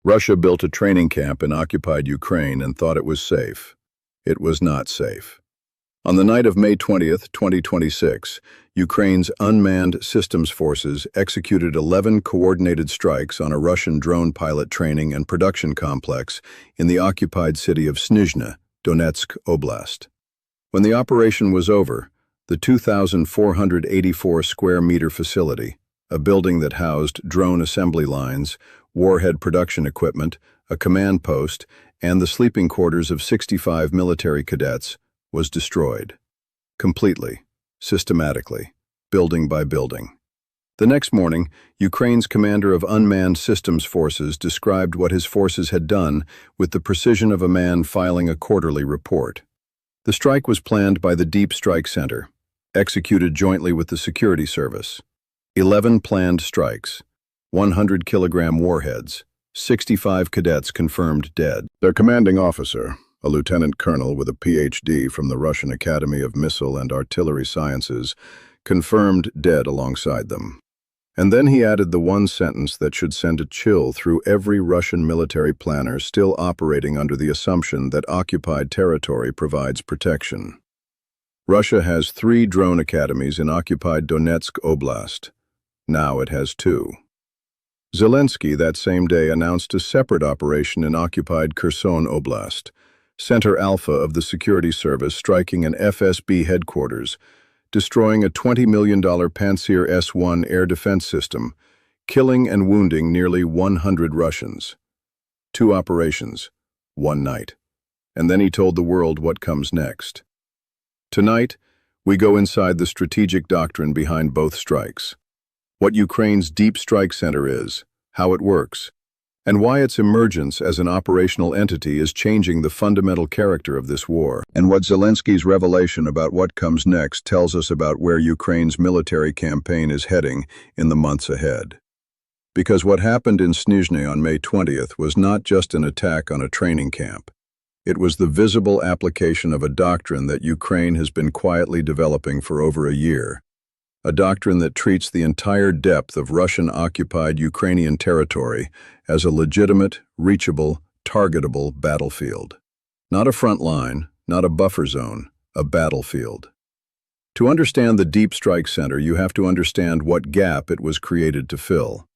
Russia built a training camp in occupied Ukraine and thought it was safe. It was not safe. On the night of May 20th, 2026, Ukraine's unmanned systems forces executed 11 coordinated strikes on a Russian drone pilot training and production complex in the occupied city of Snizhne, Donetsk Oblast. When the operation was over, the 2,484 square meter facility, a building that housed drone assembly lines, warhead production equipment, a command post, and the sleeping quarters of 65 military cadets, was destroyed. Completely, systematically, building by building. The next morning, Ukraine's commander of unmanned systems forces described what his forces had done with the precision of a man filing a quarterly report. The strike was planned by the Deep Strike Center, executed jointly with the security service. 11 planned strikes, 100-kilogram warheads, 65 cadets confirmed dead. Their commanding officer, a lieutenant colonel with a PhD from the Russian Academy of Missile and Artillery Sciences, confirmed dead alongside them. And then he added the one sentence that should send a chill through every Russian military planner still operating under the assumption that occupied territory provides protection. Russia has 3 drone academies in occupied Donetsk Oblast. Now it has 2. Zelensky that same day announced a separate operation in occupied Kherson Oblast, Center Alpha of the security service striking an FSB headquarters, destroying a $20 million Pantsir S-1 air defense system, killing and wounding nearly 100 Russians. 2 operations, 1 night. And then he told the world what comes next. Tonight, we go inside the strategic doctrine behind both strikes. What Ukraine's Deep Strike Center is, how it works, and why its emergence as an operational entity is changing the fundamental character of this war. And what Zelensky's revelation about what comes next tells us about where Ukraine's military campaign is heading in the months ahead. Because what happened in Snizhne on May 20th was not just an attack on a training camp. It was the visible application of a doctrine that Ukraine has been quietly developing for over a year. A doctrine that treats the entire depth of Russian-occupied Ukrainian territory as a legitimate, reachable, targetable battlefield. Not a front line, not a buffer zone, a battlefield. To understand the Deep Strike Center, you have to understand what gap it was created to fill.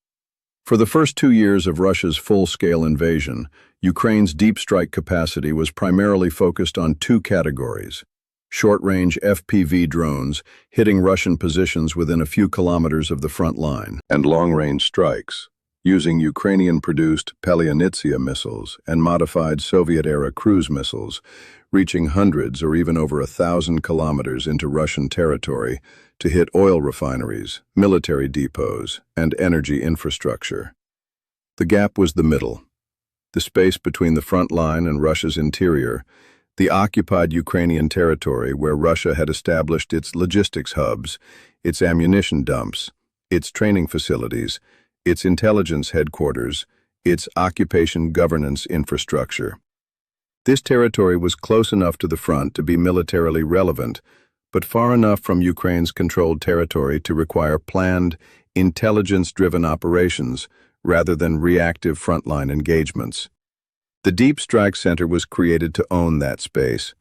For the first 2 years of Russia's full-scale invasion, Ukraine's deep strike capacity was primarily focused on 2 categories: short-range FPV drones hitting Russian positions within a few kilometers of the front line, and long-range strikes, using Ukrainian-produced Paleonitsia missiles and modified Soviet-era cruise missiles, reaching hundreds or even over 1,000 kilometers into Russian territory to hit oil refineries, military depots, and energy infrastructure. The gap was the middle, the space between the front line and Russia's interior, the occupied Ukrainian territory where Russia had established its logistics hubs, its ammunition dumps, its training facilities, its intelligence headquarters, its occupation governance infrastructure. This territory was close enough to the front to be militarily relevant, but far enough from Ukraine's controlled territory to require planned, intelligence-driven operations rather than reactive frontline engagements. The Deep Strike Center was created to own that space.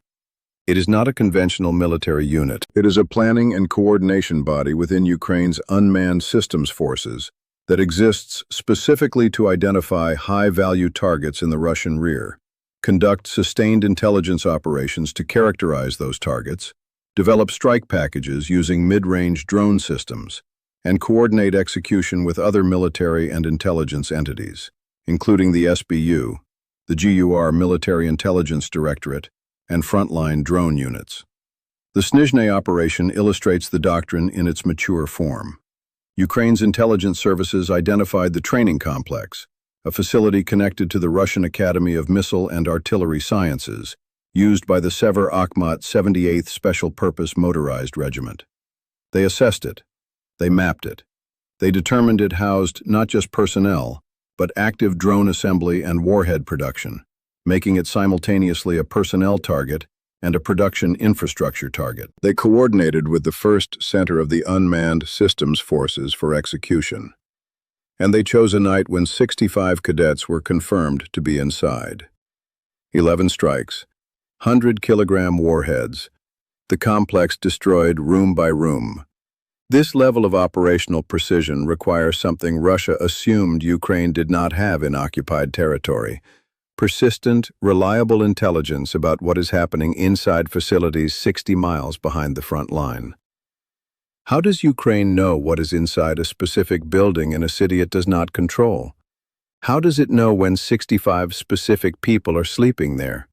It is not a conventional military unit. It is a planning and coordination body within Ukraine's unmanned systems forces that exists specifically to identify high-value targets in the Russian rear, conduct sustained intelligence operations to characterize those targets, develop strike packages using mid-range drone systems, and coordinate execution with other military and intelligence entities, including the SBU, the GUR Military Intelligence Directorate, and frontline drone units. The Snizhne operation illustrates the doctrine in its mature form. Ukraine's intelligence services identified the training complex, a facility connected to the Russian Academy of Missile and Artillery Sciences, used by the Sever Akhmat 78th Special Purpose Motorized Regiment. They assessed it. They mapped it. They determined it housed not just personnel, but active drone assembly and warhead production, making it simultaneously a personnel target and a production infrastructure target. They coordinated with the first Center of the Unmanned Systems Forces for execution. And they chose a night when 65 cadets were confirmed to be inside. 11 strikes, 100-kilogram warheads. The complex destroyed room by room. This level of operational precision requires something Russia assumed Ukraine did not have in occupied territory: persistent, reliable intelligence about what is happening inside facilities 60 miles behind the front line. How does Ukraine know what is inside a specific building in a city it does not control? How does it know when 65 specific people are sleeping there?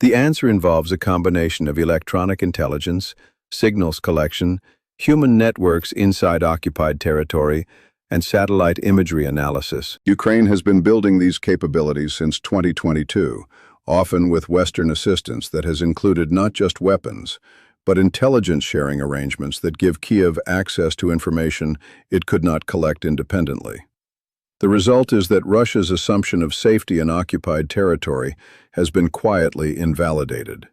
The answer involves a combination of electronic intelligence, signals collection, human networks inside occupied territory, and satellite imagery analysis. Ukraine has been building these capabilities since 2022, often with Western assistance that has included not just weapons, but intelligence sharing arrangements that give Kyiv access to information it could not collect independently. The result is that Russia's assumption of safety in occupied territory has been quietly invalidated.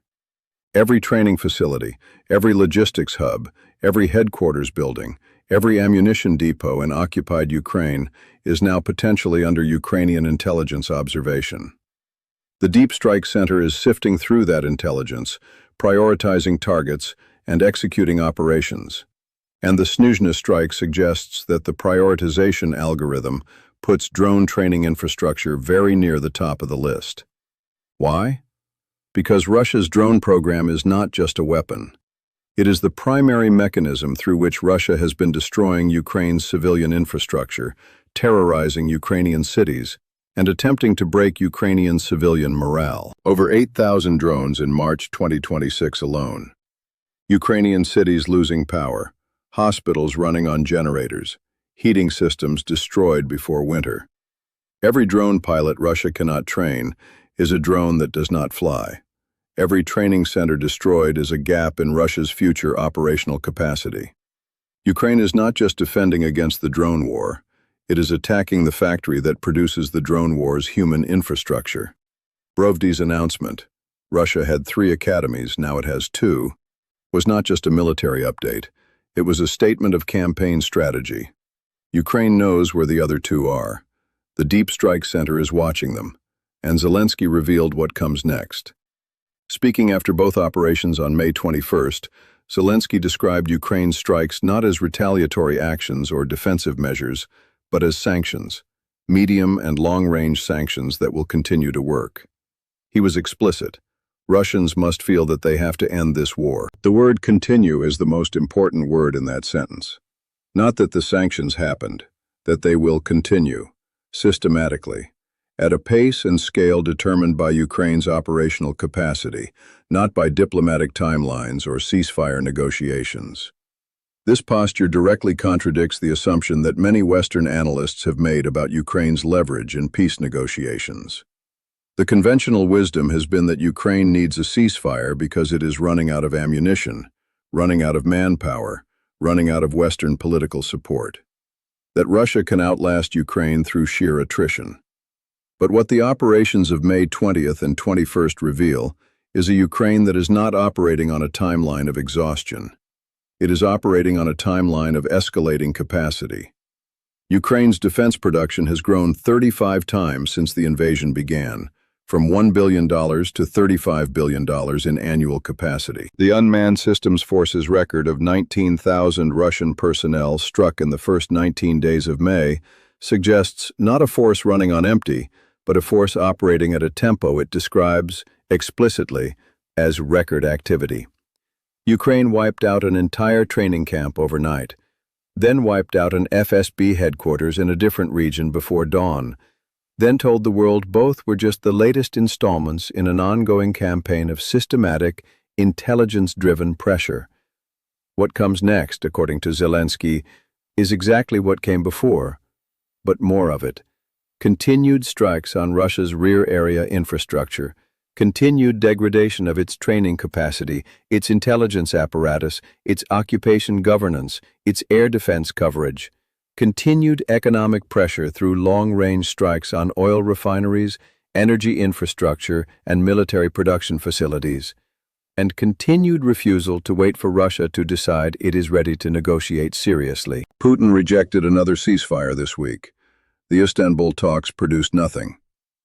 Every training facility, every logistics hub, every headquarters building, every ammunition depot in occupied Ukraine is now potentially under Ukrainian intelligence observation. The Deep Strike Center is sifting through that intelligence, prioritizing targets, and executing operations. And the Snuzhna strike suggests that the prioritization algorithm puts drone training infrastructure very near the top of the list. Why? Because Russia's drone program is not just a weapon. It is the primary mechanism through which Russia has been destroying Ukraine's civilian infrastructure, terrorizing Ukrainian cities, and attempting to break Ukrainian civilian morale. Over 8,000 drones in March 2026 alone. Ukrainian cities losing power, hospitals running on generators, heating systems destroyed before winter. Every drone pilot Russia cannot train is a drone that does not fly. Every training center destroyed is a gap in Russia's future operational capacity. Ukraine is not just defending against the drone war, it is attacking the factory that produces the drone war's human infrastructure. Brovdy's announcement, Russia had 3 academies, now it has 2, was not just a military update, it was a statement of campaign strategy. Ukraine knows where the other 2 are. The Deep Strike Center is watching them, and Zelensky revealed what comes next. Speaking after both operations on May 21st, Zelensky described Ukraine's strikes not as retaliatory actions or defensive measures, but as sanctions, medium and long-range sanctions that will continue to work. He was explicit. Russians must feel that they have to end this war. The word "continue" is the most important word in that sentence. Not that the sanctions happened, that they will continue, systematically, at a pace and scale determined by Ukraine's operational capacity, not by diplomatic timelines or ceasefire negotiations. This posture directly contradicts the assumption that many Western analysts have made about Ukraine's leverage in peace negotiations. The conventional wisdom has been that Ukraine needs a ceasefire because it is running out of ammunition, running out of manpower, running out of Western political support. That Russia can outlast Ukraine through sheer attrition. But what the operations of May 20th and 21st reveal is a Ukraine that is not operating on a timeline of exhaustion. It is operating on a timeline of escalating capacity. Ukraine's defense production has grown 35 times since the invasion began, from $1 billion to $35 billion in annual capacity. The Unmanned Systems Forces record of 19,000 Russian personnel struck in the first 19 days of May suggests not a force running on empty, but a force operating at a tempo it describes explicitly as record activity. Ukraine wiped out an entire training camp overnight, then wiped out an FSB headquarters in a different region before dawn, then told the world both were just the latest installments in an ongoing campaign of systematic, intelligence-driven pressure. What comes next, according to Zelensky, is exactly what came before, but more of it. Continued strikes on Russia's rear area infrastructure, continued degradation of its training capacity, its intelligence apparatus, its occupation governance, its air defense coverage, continued economic pressure through long-range strikes on oil refineries, energy infrastructure, and military production facilities, and continued refusal to wait for Russia to decide it is ready to negotiate seriously. Putin rejected another ceasefire this week, The Istanbul talks produced nothing.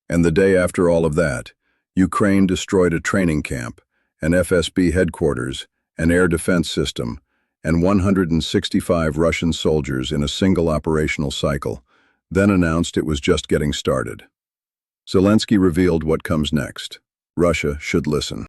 And the day after all of that, Ukraine destroyed a training camp, an FSB headquarters, an air defense system, and 165 Russian soldiers in a single operational cycle, then announced it was just getting started. Zelensky revealed what comes next. Russia should listen.